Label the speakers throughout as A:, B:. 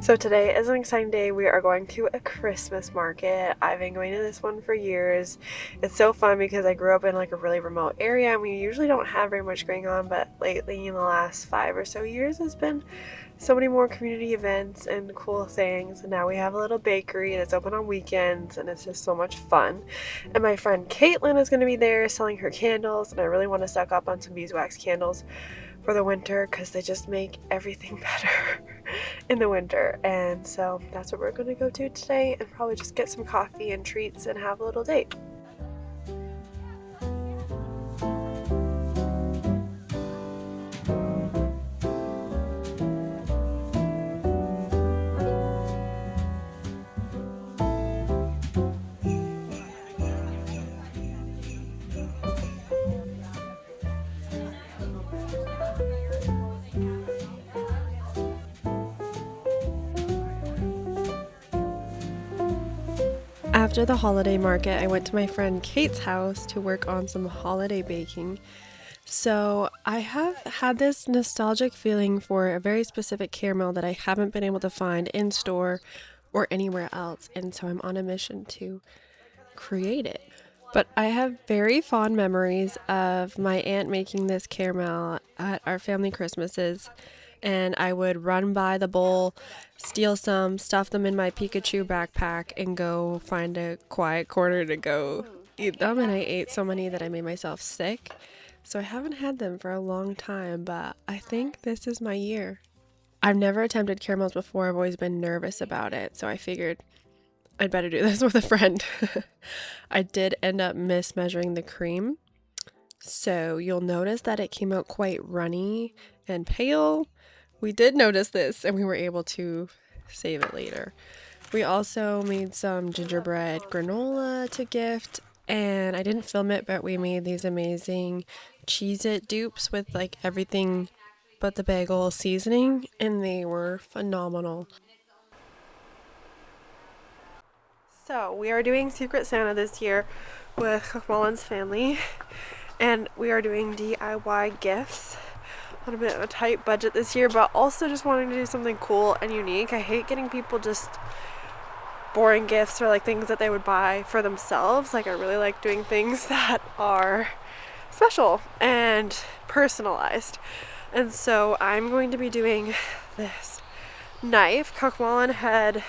A: So today is an exciting day. We are going to a Christmas market. I've been going to this one for years. It's so fun because I grew up in like a really remote area and we usually don't have very much going on, but lately in the last 5 or so years there's been so many more community events and cool things, and now we have a little bakery and it's open on weekends and it's just so much fun. And my friend Caitlin is going to be there selling her candles, and I really want to stock up on some beeswax candles for the winter because they just make everything better in the winter. And so that's what we're going to go to today, and probably just get some coffee and treats and have a little date. After the holiday market, I went to my friend Kate's house to work on some holiday baking. So I have had this nostalgic feeling for a very specific caramel that I haven't been able to find in store or anywhere else, and so I'm on a mission to create it. But I have very fond memories of my aunt making this caramel at our family Christmases, and I would run by the bowl, steal some, stuff them in my Pikachu backpack, and go find a quiet corner to go eat them. And I ate so many that I made myself sick. So I haven't had them for a long time, but I think this is my year. I've never attempted caramels before. I've always been nervous about it, so I figured I'd better do this with a friend. I did end up mismeasuring the cream, so you'll notice that it came out quite runny and pale. We did notice this, and we were able to save it later. We also made some gingerbread granola to gift, and I didn't film it, but we made these amazing Cheez-It dupes with like everything but the bagel seasoning, and they were phenomenal. So we are doing Secret Santa this year with Mullen's family, and we are doing DIY gifts on a bit of a tight budget this year, but also just wanting to do something cool and unique. I hate getting people just boring gifts or like things that they would buy for themselves. Like, I really like doing things that are special and personalized. And so I'm going to be doing this knife. Mullen had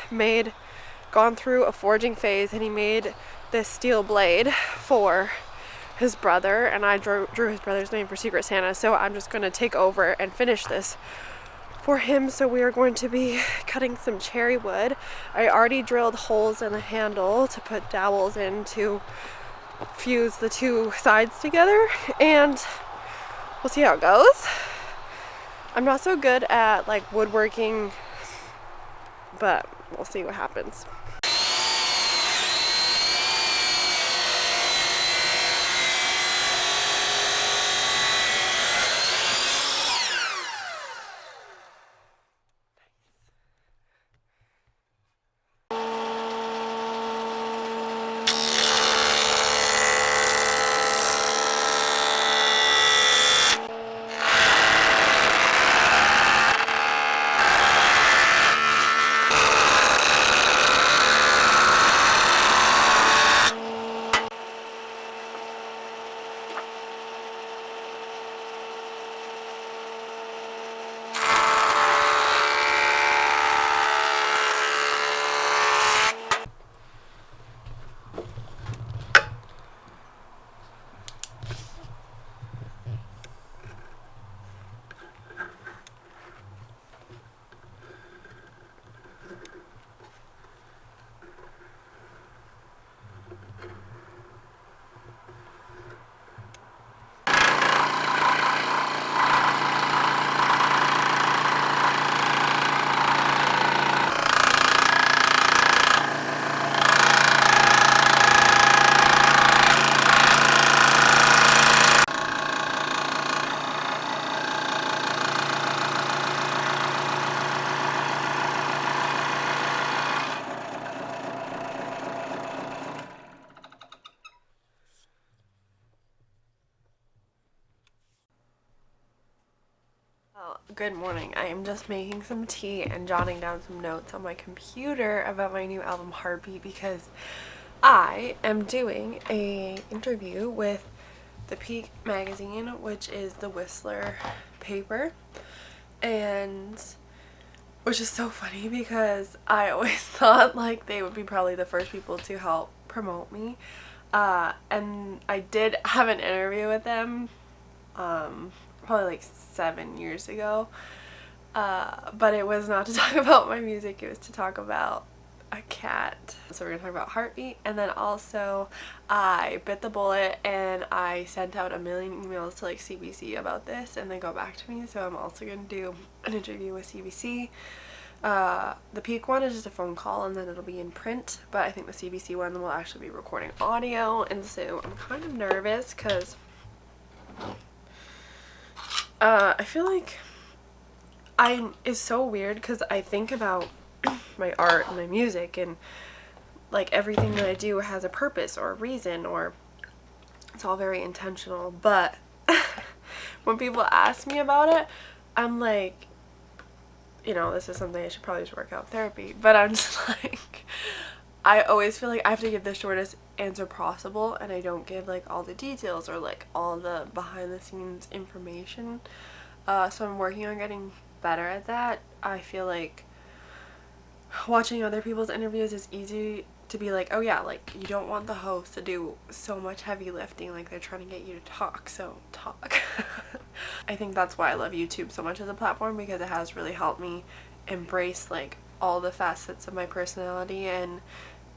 A: gone through a forging phase, and he made this steel blade for his brother, and I drew his brother's name for Secret Santa, so I'm just going to take over and finish this for him. So we are going to be cutting some cherry wood. I already drilled holes in the handle to put dowels in to fuse the two sides together, and we'll see how it goes. I'm not so good at like woodworking, but we'll see what happens. Good morning. I am just making some tea and jotting down some notes on my computer about my new album Heartbeat because I am doing a interview with the Peak magazine, which is the Whistler paper, and which is so funny because I always thought like they would be probably the first people to help promote me, and I did have an interview with them probably like 7 years ago, but it was not to talk about my music, it was to talk about a cat. So we're gonna talk about Heartbeat, and then also I bit the bullet and I sent out a million emails to like CBC about this and they got back to me, so I'm also gonna do an interview with CBC. The Peak one is just a phone call and then it'll be in print, but I think the CBC one will actually be recording audio, and so I'm kind of nervous because I feel like it's so weird because I think about my art and my music and like everything that I do has a purpose or a reason, or it's all very intentional, but when people ask me about it, I'm like, you know, this is something I should probably just work out therapy, but I'm just like, I always feel like I have to give the shortest answer possible and I don't give like all the details or like all the behind the scenes information, so I'm working on getting better at that. I feel like watching other people's interviews is easy to be like, oh yeah, like you don't want the host to do so much heavy lifting, like they're trying to get you to talk, so talk. I think that's why I love YouTube so much as a platform, because it has really helped me embrace like all the facets of my personality and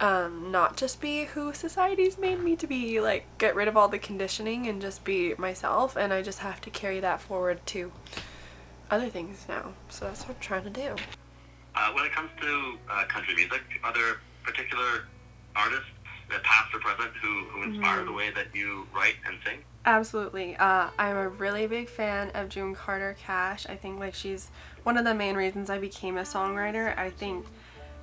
A: not just be who society's made me to be, like get rid of all the conditioning and just be myself, and I just have to carry that forward to other things now, so that's what I'm trying to do.
B: When it comes to country music, are there particular artists, past or present, who inspire the way that you write and sing?
A: Absolutely. I'm a really big fan of June Carter Cash. I think like she's one of the main reasons I became a songwriter. I think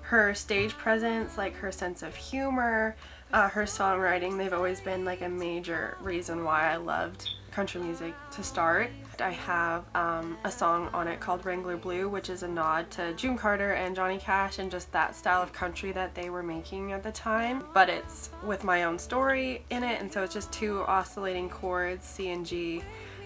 A: her stage presence, like her sense of humor, her songwriting, they've always been like a major reason why I loved country music to start. I have a song on it called Wrangler Blue, which is a nod to June Carter and Johnny Cash and just that style of country that they were making at the time, but it's with my own story in it, and so it's just two oscillating chords, C and G,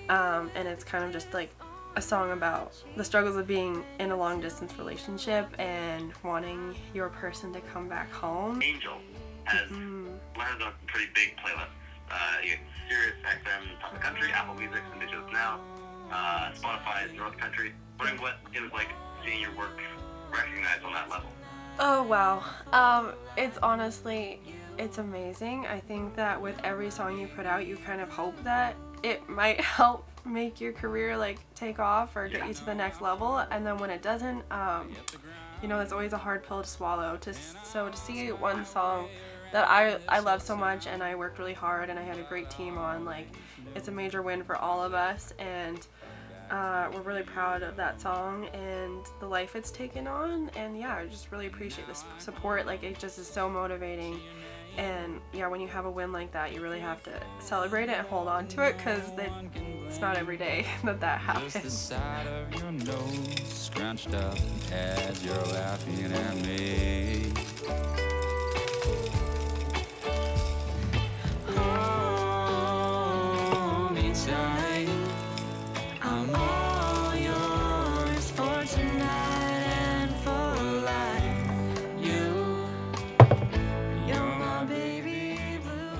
A: and it's kind of just like a song about the struggles of being in a long distance relationship and wanting your person to come back home.
B: Angel has landed on some pretty big playlists. You get Sirius XM, Top Country, Apple Music, and Digital Now, Spotify's North Country. Wondering what it was like seeing your work recognized on that level.
A: Oh wow, it's honestly, it's amazing. I think that with every song you put out, you kind of hope that it might help make your career like take off or get you to the next level, and then when it doesn't, you know, it's always a hard pill to swallow. So to see one song that I love so much and I worked really hard and I had a great team on, like it's a major win for all of us, and we're really proud of that song and the life it's taken on, and yeah, I just really appreciate the support. Like it just is so motivating, and yeah, when you have a win like that, you really have to celebrate it and hold on to it, because it's not every day that happens.
C: Just the side of your nose scrunched up as you're laughing at me. Hold me tight, I'm all yours for tonight and for life. You're my baby blue.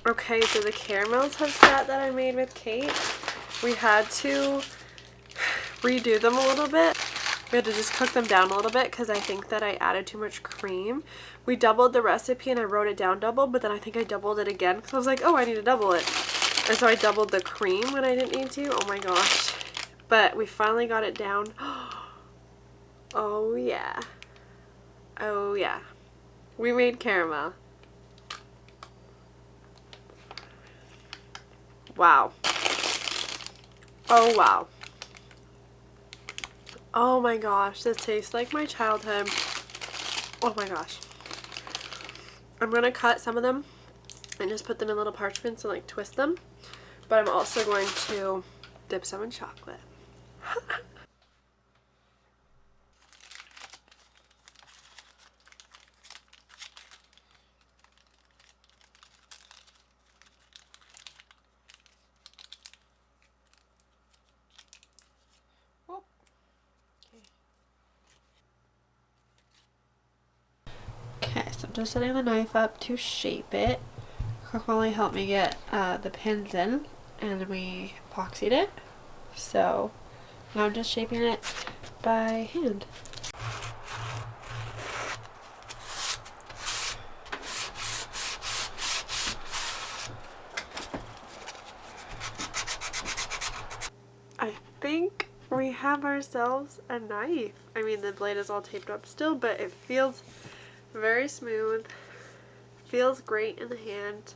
A: Okay, so the caramels have set that I made with Kate. We had to redo them a little bit. We had to just cook them down a little bit because I think that I added too much cream. We doubled the recipe and I wrote it down double, but then I think I doubled it again because I was like, oh, I need to double it. And so I doubled the cream when I didn't need to. Oh my gosh. But we finally got it down. Oh yeah. Oh yeah. We made caramel. Wow. Oh wow. Oh my gosh, this tastes like my childhood. Oh my gosh. I'm gonna cut some of them and just put them in little parchments and like twist them. But I'm also going to dip some in chocolate. Okay, so I'm just setting the knife up to shape it. Molly helped me get the pins in, and then we epoxied it. So now I'm just shaping it by hand. I think we have ourselves a knife. I mean, the blade is all taped up still, but it feels very smooth. Feels great in the hand.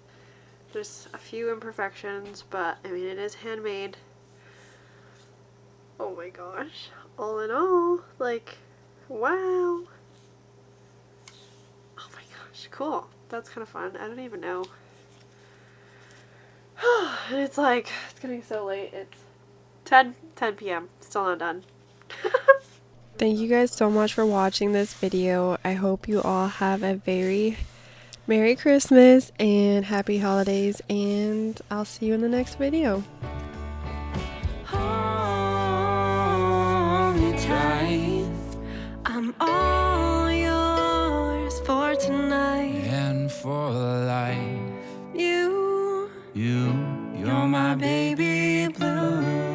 A: There's a few imperfections, but I mean, it is handmade. Oh my gosh. All in all, like, wow. Oh my gosh, cool. That's kind of fun. I don't even know. And it's like, it's getting so late. It's 10 p.m. Still not done. Thank you guys so much for watching this video. I hope you all have a very Merry Christmas and Happy Holidays, and I'll see you in the next video.
D: Hold me tight. I'm all yours for tonight
C: And for life,
D: you're my baby blue.